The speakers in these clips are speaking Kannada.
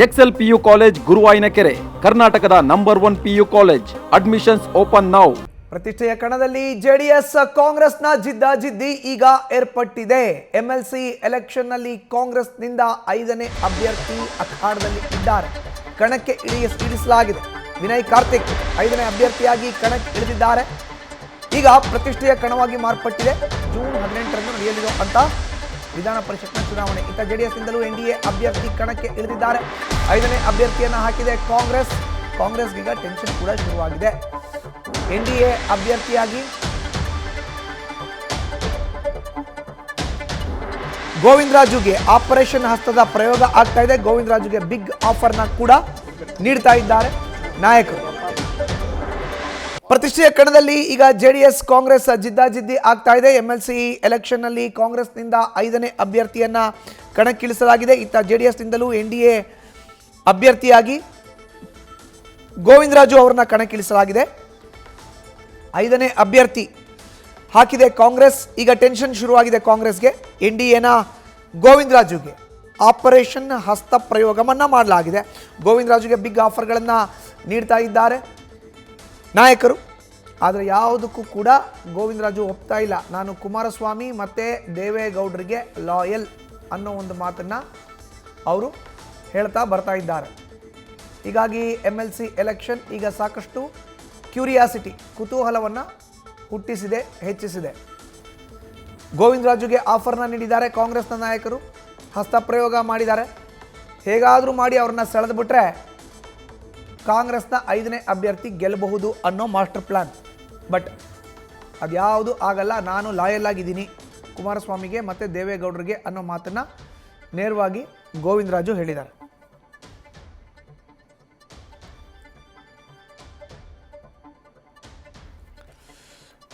ಎಕ್ಸೆಲ್ ಪಿಯು ಕಾಲೇಜ್ ಗುರುವಾಯಿನಕೆರೆ, ಕರ್ನಾಟಕದ number 1 PU college. Admissions open now. ಪ್ರತಿಷ್ಠೆಯ ಕಣದಲ್ಲಿ ಜೆಡಿಎಸ್ ಕಾಂಗ್ರೆಸ್ನ ಜಿದ್ದಾಜಿದ್ದಿ ಈಗ ಏರ್ಪಟ್ಟಿದೆ. ಎಂಎಲ್ಸಿ ಎಲೆಕ್ಷನ್ ನಲ್ಲಿ ಕಾಂಗ್ರೆಸ್ನಿಂದ 5ನೇ ಅಭ್ಯರ್ಥಿ ಅಖಾಡದಲ್ಲಿ ಇದ್ದಾರೆ. ಕಣಕ್ಕೆ ಇಳಿಸಲಾಗಿದೆ. ವಿನಯ್ ಕಾರ್ತಿಕ್ 5ನೇ ಅಭ್ಯರ್ಥಿಯಾಗಿ ಕಣಕ್ಕೆ ಇಳಿದಿದ್ದಾರೆ. ಈಗ ಪ್ರತಿಷ್ಠೆಯ ಕಣವಾಗಿ ಮಾರ್ಪಟ್ಟಿದೆ. ಜೂನ್ 18ರಂದು ನಡೆಯಲಿರುವಂತ ವಿಧಾನ ಪರಿಷತ್ನ ಚುನಾವಣೆ. ಇತ್ತ ಜೆಡಿಎಸ್ನಿಂದಲೂ ಎನ್ಡಿಎ ಅಭ್ಯರ್ಥಿ ಕಣಕ್ಕೆ ಇಳಿದಿದ್ದಾರೆ. 5ನೇ ಅಭ್ಯರ್ಥಿಯನ್ನು ಹಾಕಿದೆ ಕಾಂಗ್ರೆಸ್ಗೀಗ ಟೆನ್ಷನ್ ಕೂಡ ಶುರುವಾಗಿದೆ. ಎನ್ಡಿಎ ಅಭ್ಯರ್ಥಿಯಾಗಿ ಗೋವಿಂದರಾಜುಗೆ ಆಪರೇಷನ್ ಹಸ್ತದ ಪ್ರಯೋಗ ಆಗ್ತಾ ಇದೆ. ಗೋವಿಂದರಾಜುಗೆ ಬಿಗ್ ಆಫರ್ನ ಕೂಡ ನೀಡ್ತಾ ಇದ್ದಾರೆ ನಾಯಕರು. ಪ್ರತಿಷ್ಠೆಯ ಕಣದಲ್ಲಿ ಈಗ ಜೆಡಿಎಸ್ ಕಾಂಗ್ರೆಸ್ ಜಿದ್ದಾಜಿದ್ದಿ ಆಗ್ತಾ ಇದೆ. ಎಂಎಲ್ಸಿ ಎಲೆಕ್ಷನ್ ನಲ್ಲಿ ಕಾಂಗ್ರೆಸ್ನಿಂದ 5ನೇ ಅಭ್ಯರ್ಥಿಯನ್ನ ಕಣಕ್ಕಿಳಿಸಲಾಗಿದೆ. ಇತ್ತ ಜೆಡಿಎಸ್ನಿಂದಲೂ ಎನ್ಡಿಎ ಅಭ್ಯರ್ಥಿಯಾಗಿ ಗೋವಿಂದರಾಜು ಅವರನ್ನ ಕಣಕ್ಕಿಳಿಸಲಾಗಿದೆ. 5ನೇ ಅಭ್ಯರ್ಥಿ ಹಾಕಿದೆ ಕಾಂಗ್ರೆಸ್. ಈಗ ಟೆನ್ಷನ್ ಶುರುವಾಗಿದೆ ಕಾಂಗ್ರೆಸ್ಗೆ. ಎನ್ಡಿಎನ ಗೋವಿಂದರಾಜುಗೆ ಆಪರೇಷನ್ ಹಸ್ತ ಪ್ರಯೋಗವನ್ನು ಮಾಡಲಾಗಿದೆ. ಗೋವಿಂದರಾಜುಗೆ ಬಿಗ್ ಆಫರ್ಗಳನ್ನು ನೀಡ್ತಾ ಇದ್ದಾರೆ ನಾಯಕರು. ಆದರೆ ಯಾವುದಕ್ಕೂ ಕೂಡ ಗೋವಿಂದರಾಜು ಒಪ್ತಾ ಇಲ್ಲ. ನಾನು ಕುಮಾರಸ್ವಾಮಿ ಮತ್ತು ದೇವೇಗೌಡರಿಗೆ ಲಾಯಲ್ ಅನ್ನೋ ಒಂದು ಮಾತನ್ನು ಅವರು ಹೇಳ್ತಾ ಬರ್ತಾ ಇದ್ದಾರೆ. ಹೀಗಾಗಿ ಎಂಎಲ್ಸಿ ಎಲೆಕ್ಷನ್ ಈಗ ಸಾಕಷ್ಟು ಕ್ಯೂರಿಯಾಸಿಟಿ, ಕುತೂಹಲವನ್ನು ಹುಟ್ಟಿಸಿದೆ, ಹೆಚ್ಚಿಸಿದೆ. ಗೋವಿಂದರಾಜುಗೆ ಆಫರ್ನ ನೀಡಿದ್ದಾರೆ ಕಾಂಗ್ರೆಸ್ನ ನಾಯಕರು. ಹಸ್ತಪ್ರಯೋಗ ಮಾಡಿದ್ದಾರೆ. ಹೇಗಾದರೂ ಮಾಡಿ ಅವ್ರನ್ನ ಸೆಳೆದುಬಿಟ್ರೆ ಕಾಂಗ್ರೆಸ್ನ 5ನೇ ಅಭ್ಯರ್ಥಿ ಗೆಲ್ಲಬಹುದು ಅನ್ನೋ ಮಾಸ್ಟರ್ ಪ್ಲ್ಯಾನ್. ಬಟ್ ಅದ್ಯಾವುದು ಆಗಲ್ಲ. ನಾನು ಲಾಯಲ್ ಆಗಿದ್ದೀನಿ ಕುಮಾರಸ್ವಾಮಿಗೆ ಮತ್ತು ದೇವೇಗೌಡರಿಗೆ ಅನ್ನೋ ಮಾತನ್ನು ನೇರವಾಗಿ ಗೋವಿಂದರಾಜು ಹೇಳಿದ್ದಾರೆ.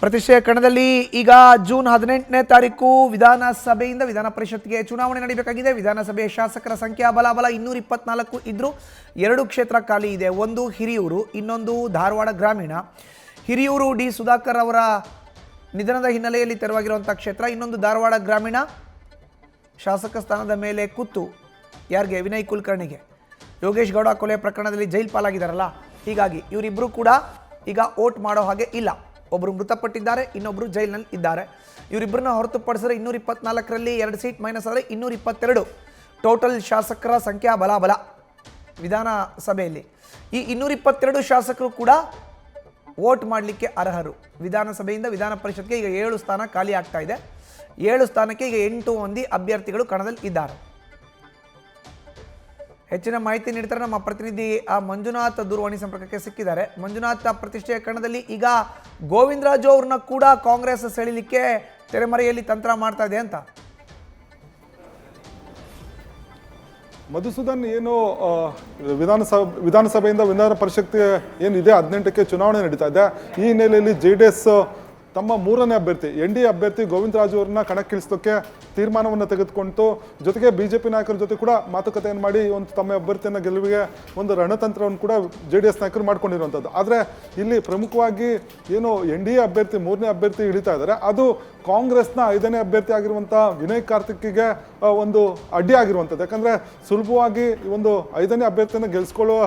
ಪ್ರತಿಷ್ಠೆಯ ಕಣದಲ್ಲಿ ಈಗ ಜೂನ್ 18ನೇ ತಾರೀಕು ವಿಧಾನಸಭೆಯಿಂದ ವಿಧಾನ ಪರಿಷತ್ಗೆ ಚುನಾವಣೆ ನಡೀಬೇಕಾಗಿದೆ. ವಿಧಾನಸಭೆಯ ಶಾಸಕರ ಸಂಖ್ಯಾ ಬಲಾಬಲ 224 ಇದ್ದರೂ 2 ಕ್ಷೇತ್ರ ಖಾಲಿ ಇದೆ. ಒಂದು ಹಿರಿಯೂರು, ಇನ್ನೊಂದು ಧಾರವಾಡ ಗ್ರಾಮೀಣ. ಹಿರಿಯೂರು ಡಿ ಸುಧಾಕರ್ ಅವರ ನಿಧನದ ಹಿನ್ನೆಲೆಯಲ್ಲಿ ತೆರವಾಗಿರುವಂಥ ಕ್ಷೇತ್ರ. ಇನ್ನೊಂದು ಧಾರವಾಡ ಗ್ರಾಮೀಣ. ಶಾಸಕ ಸ್ಥಾನದ ಮೇಲೆ ಕುತ್ತು ಯಾರಿಗೆ? ವಿನಯ್ ಕುಲಕರ್ಣಿಗೆ. ಯೋಗೇಶ್ ಗೌಡ ಕೊಲೆ ಪ್ರಕರಣದಲ್ಲಿ ಜೈಲು ಪಾಲಾಗಿದ್ದಾರಲ್ಲ, ಹೀಗಾಗಿ ಇವರಿಬ್ಬರು ಕೂಡ ಈಗ ವೋಟ್ ಮಾಡೋ ಹಾಗೆ ಇಲ್ಲ. ಒಬ್ಬರು ಮೃತಪಟ್ಟಿದ್ದಾರೆ, ಇನ್ನೊಬ್ಬರು ಜೈಲಿನಲ್ಲಿ ಇದ್ದಾರೆ. ಇವರಿಬ್ಬರನ್ನ ಹೊರತುಪಡಿಸಿದ್ರೆ 224ರಲ್ಲಿ 2 ಸೀಟ್ ಮೈನಸ್ ಆದರೆ 222 ಟೋಟಲ್ ಶಾಸಕರ ಸಂಖ್ಯಾ ಬಲಾಬಲ ವಿಧಾನಸಭೆಯಲ್ಲಿ. ಈ 222 ಶಾಸಕರು ಕೂಡ ವೋಟ್ ಮಾಡಲಿಕ್ಕೆ ಅರ್ಹರು. ವಿಧಾನಸಭೆಯಿಂದ ವಿಧಾನ ಪರಿಷತ್ಗೆ ಈಗ 7 ಸ್ಥಾನ ಖಾಲಿ ಆಗ್ತಾ ಇದೆ. 7 ಸ್ಥಾನಕ್ಕೆ ಈಗ 8 ಮಂದಿ ಅಭ್ಯರ್ಥಿಗಳು ಕಣದಲ್ಲಿ ಇದ್ದಾರೆ. ಹೆಚ್ಚಿನ ಮಾಹಿತಿ ನೀಡ್ತಾರೆ ನಮ್ಮ ಪ್ರತಿನಿಧಿ ಮಂಜುನಾಥ್ ದೂರವಾಣಿ ಸಂಪರ್ಕಕ್ಕೆ ಸಿಕ್ಕಿದ್ದಾರೆ. ಮಂಜುನಾಥ್, ಪ್ರತಿಷ್ಠೆಯ ಕಣದಲ್ಲಿ ಈಗ ಗೋವಿಂದರಾಜು ಅವ್ರನ್ನ ಕೂಡ ಕಾಂಗ್ರೆಸ್ ಸೆಳಿಲಿಕ್ಕೆ ತೆರೆಮರೆಯಲ್ಲಿ ತಂತ್ರ ಮಾಡ್ತಾ ಇದೆ ಅಂತ. ಮಧುಸೂದನ್, ಏನು ವಿಧಾನಸಭೆಯಿಂದ ವಿಧಾನ ಪರಿಷತ್ಗೆ ಏನಿದೆ 18ಕ್ಕೆ ಚುನಾವಣೆ ನಡೀತಾ ಇದೆ. ಈ ಹಿನ್ನೆಲೆಯಲ್ಲಿ ಜೆಡಿಎಸ್ ತಮ್ಮ 3ನೇ ಅಭ್ಯರ್ಥಿ ಎನ್ಡಿಎ ಅಭ್ಯರ್ಥಿ ಗೋವಿಂದರಾಜು ಅವರನ್ನ ಕಣಕ್ಕಿಳಿಸೋಕ್ಕೆ ತೀರ್ಮಾನವನ್ನು ತೆಗೆದುಕೊಂಡು, ಜೊತೆಗೆ ಬಿಜೆಪಿ ನಾಯಕರ ಜೊತೆ ಕೂಡ ಮಾತುಕತೆಯನ್ನು ಮಾಡಿ ಒಂದು ತಮ್ಮ ಅಭ್ಯರ್ಥಿಯನ್ನು ಗೆಲುವಿಗೆ ಒಂದು ರಣತಂತ್ರವನ್ನು ಕೂಡ ಜೆಡಿಎಸ್ ನಾಯಕರು ಮಾಡ್ಕೊಂಡಿರುವಂಥದ್ದು. ಆದರೆ ಇಲ್ಲಿ ಪ್ರಮುಖವಾಗಿ ಏನು ಎನ್ಡಿಎ ಅಭ್ಯರ್ಥಿ 3ನೇ ಅಭ್ಯರ್ಥಿ ಹಿಡಿತಾ ಇದ್ದಾರೆ, ಅದು ಕಾಂಗ್ರೆಸ್ನ 5ನೇ ಅಭ್ಯರ್ಥಿ ಆಗಿರುವಂಥ ವಿನಯ್ ಕಾರ್ತಿಕ್ಗೆ ಒಂದು ಅಡ್ಡಿ ಆಗಿರುವಂಥದ್ದು. ಯಾಕಂದರೆ ಸುಲಭವಾಗಿ ಒಂದು 5ನೇ ಅಭ್ಯರ್ಥಿಯನ್ನು ಗೆಲ್ಲಿಸ್ಕೊಳ್ಳುವ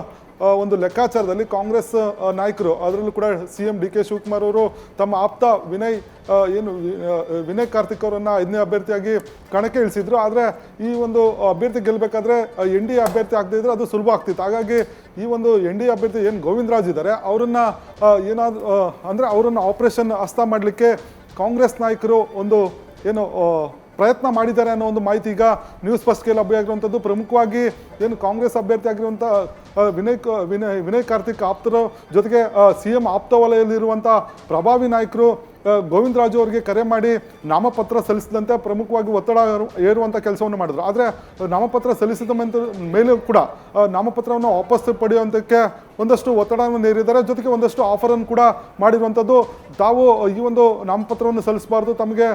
ಒಂದು ಲೆಕ್ಕಾಚಾರದಲ್ಲಿ ಕಾಂಗ್ರೆಸ್ ನಾಯಕರು, ಅದರಲ್ಲೂ ಕೂಡ CM DK ಶಿವಕುಮಾರ್ ಅವರು ತಮ್ಮ ಆಪ್ತ ವಿನಯ್ ಕಾರ್ತಿಕ್ ಅವರನ್ನು 5ನೇ ಅಭ್ಯರ್ಥಿಯಾಗಿ ಕಣಕ್ಕೆ ಇಳಿಸಿದ್ರು. ಆದರೆ ಈ ಒಂದು ಅಭ್ಯರ್ಥಿ ಗೆಲ್ಲಬೇಕಾದ್ರೆ NDA ಅಭ್ಯರ್ಥಿ ಆಗದೇ ಇದ್ರೆ ಅದು ಸುಲಭ ಆಗ್ತಿತ್ತು. ಹಾಗಾಗಿ ಈ ಒಂದು NDA ಅಭ್ಯರ್ಥಿ ಏನು ಗೋವಿಂದರಾಜ್ ಇದ್ದಾರೆ ಅವರನ್ನ ಏನಾದರೂ ಅಂದರೆ ಅವರನ್ನು ಆಪರೇಷನ್ ಹಸ್ತ ಮಾಡಲಿಕ್ಕೆ ಕಾಂಗ್ರೆಸ್ ನಾಯಕರು ಒಂದು ಪ್ರಯತ್ನ ಮಾಡಿದ್ದಾರೆ ಅನ್ನೋ ಒಂದು ಮಾಹಿತಿ ಈಗ ನ್ಯೂಸ್ ಫಸ್ಟ್ಗೆ ಲಭ್ಯವಾಗಿರುವಂಥದ್ದು. ಪ್ರಮುಖವಾಗಿ ಏನು ಕಾಂಗ್ರೆಸ್ ಅಭ್ಯರ್ಥಿ ಆಗಿರುವಂಥ ವಿನಯ್ ಕಾರ್ತಿಕ್ ಆಪ್ತರ ಜೊತೆಗೆ CM ಆಪ್ತ ವಲಯದಲ್ಲಿರುವಂಥ ಪ್ರಭಾವಿ ನಾಯಕರು ಗೋವಿಂದರಾಜು ಅವರಿಗೆ ಕರೆ ಮಾಡಿ ನಾಮಪತ್ರ ಸಲ್ಲಿಸಿದಂತೆ ಪ್ರಮುಖವಾಗಿ ಒತ್ತಡ ಏರುವಂಥ ಕೆಲಸವನ್ನು ಮಾಡಿದ್ರು. ಆದರೆ ನಾಮಪತ್ರ ಸಲ್ಲಿಸಿದ ಮೇಲೂ ಕೂಡ ನಾಮಪತ್ರವನ್ನು ವಾಪಸ್ ಪಡೆಯುವಂಥಕ್ಕೆ ಒಂದಷ್ಟು ಒತ್ತಡವನ್ನು ನೀರಿದ್ದಾರೆ. ಜೊತೆಗೆ ಒಂದಷ್ಟು ಆಫರನ್ನು ಕೂಡ ಮಾಡಿರುವಂಥದ್ದು. ತಾವು ಈ ಒಂದು ನಾಮಪತ್ರವನ್ನು ಸಲ್ಲಿಸಬಾರ್ದು, ತಮಗೆ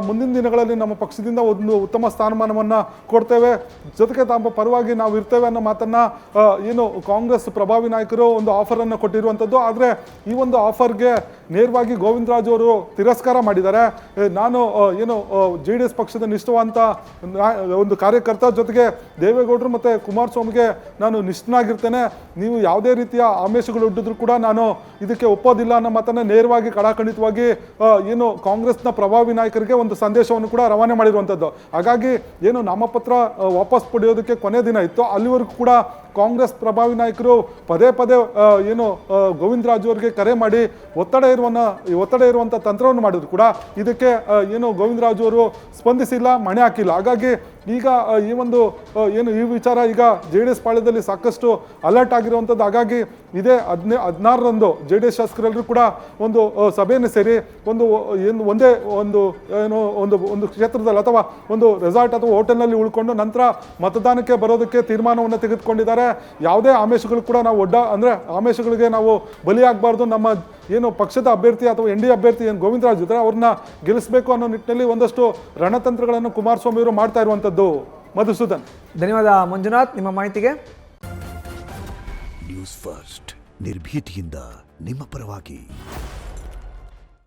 ಮುಂದಿನ ದಿನಗಳಲ್ಲಿ ನಮ್ಮ ಪಕ್ಷದಿಂದ ಒಂದು ಉತ್ತಮ ಸ್ಥಾನಮಾನವನ್ನು ಕೊಡ್ತೇವೆ, ಜೊತೆಗೆ ತಮ್ಮ ಪರವಾಗಿ ನಾವು ಇರ್ತೇವೆ ಅನ್ನೋ ಮಾತನ್ನು ಏನು ಕಾಂಗ್ರೆಸ್ ಪ್ರಭಾವಿ ನಾಯಕರು ಒಂದು ಆಫರನ್ನು ಕೊಟ್ಟಿರುವಂಥದ್ದು. ಆದರೆ ಈ ಒಂದು ಆಫರ್ಗೆ ನೇರವಾಗಿ ಗೋವಿಂದರಾಜು ಅವರು ತಿರಸ್ಕಾರ ಮಾಡಿದ್ದಾರೆ. ನಾನು ಏನು JDS ಪಕ್ಷದ ನಿಷ್ಠಾವಂತ ಒಂದು ಕಾರ್ಯಕರ್ತ, ಜೊತೆಗೆ ದೇವೇಗೌಡರು ಮತ್ತು ಕುಮಾರಸ್ವಾಮಿಗೆ ನಾನು ನಿಷ್ಠನಾಗಿರ್ತೇನೆ, ನೀವು ಯಾವುದೇ ರೀತಿಯ ಆಮಿಷಗಳು ಹುಟ್ಟಿದ್ರು ಕೂಡ ನಾನು ಇದಕ್ಕೆ ಒಪ್ಪೋದಿಲ್ಲ ಅನ್ನೋ ಮಾತನ್ನು ನೇರವಾಗಿ ಕಡಾಖಂಡಿತವಾಗಿ ಏನು ಕಾಂಗ್ರೆಸ್ನ ಪ್ರಭಾವಿ ನಾಯಕರಿಗೆ ಒಂದು ಸಂದೇಶವನ್ನು ಕೂಡ ರವಾನೆ ಮಾಡಿರುವಂಥದ್ದು. ಹಾಗಾಗಿ ಏನು ನಾಮಪತ್ರ ವಾಪಸ್ ಪಡೆಯೋದಕ್ಕೆ ಕೊನೆ ದಿನ ಇತ್ತು, ಅಲ್ಲಿವರೆಗೂ ಕೂಡ ಕಾಂಗ್ರೆಸ್ ಪ್ರಭಾವಿ ನಾಯಕರು ಪದೇ ಪದೇ ಏನು ಗೋವಿಂದರಾಜು ಅವರಿಗೆ ಕರೆ ಮಾಡಿ ಒತ್ತಡ ಇರುವಂಥ ತಂತ್ರವನ್ನು ಮಾಡಿದ್ರು ಕೂಡ ಇದಕ್ಕೆ ಏನು ಗೋವಿಂದರಾಜು ಅವರು ಸ್ಪಂದಿಸಿಲ್ಲ, ಮಣೆ ಹಾಕಿಲ್ಲ. ಹಾಗಾಗಿ ಈಗ ಈ ಒಂದು ಏನು ಈ ವಿಚಾರ ಈಗ JDS ಪಾಳ್ಯದಲ್ಲಿ ಸಾಕಷ್ಟು ಅಲರ್ಟ್ ಆಗಿರುವಂಥದ್ದು. ಹಾಗಾಗಿ ಇದೇ 16ರಂದು JDS ಶಾಸಕರೆಲ್ಲರೂ ಕೂಡ ಒಂದು ಸಭೆಯನ್ನು ಸೇರಿ ಒಂದೇ ಒಂದು ಕ್ಷೇತ್ರದಲ್ಲಿ ಅಥವಾ ಒಂದು ರೆಸಾರ್ಟ್ ಅಥವಾ ಹೋಟೆಲ್ನಲ್ಲಿ ಉಳ್ಕೊಂಡು ನಂತರ ಮತದಾನಕ್ಕೆ ಬರೋದಕ್ಕೆ ತೀರ್ಮಾನವನ್ನು ತೆಗೆದುಕೊಂಡಿದ್ದಾರೆ. ಯಾವುದೇ ಆಮಿಷಗಳು ಕೂಡ ನಾವು ಆಮಿಷಗಳಿಗೆ ನಾವು ಬಲಿಯಾಗಬಾರ್ದು. ನಮ್ಮ ಏನು ಪಕ್ಷದ ಅಭ್ಯರ್ಥಿ ಅಥವಾ NDA ಅಭ್ಯರ್ಥಿ ಏನು ಗೋವಿಂದರಾಜು ಇದ್ದಾರೆ ಅವ್ರನ್ನ ಗೆಲ್ಲಿಸಬೇಕು ಅನ್ನೋ ನಿಟ್ಟಿನಲ್ಲಿ ಒಂದಷ್ಟು ರಣತಂತ್ರಗಳನ್ನು ಕುಮಾರಸ್ವಾಮಿ ಅವರು ಮಾಡ್ತಾ ಇರುವಂಥದ್ದು. ಮಧುಸೂದನ್, ಧನ್ಯವಾದ ಮಂಜುನಾಥ್ ನಿಮ್ಮ ಮಾಹಿತಿಗೆ. ನ್ಯೂಸ್ ಫಸ್ಟ್ ನಿರ್ಭೀತಿಯಿಂದ ನಿಮ್ಮ ಪರವಾಗಿ.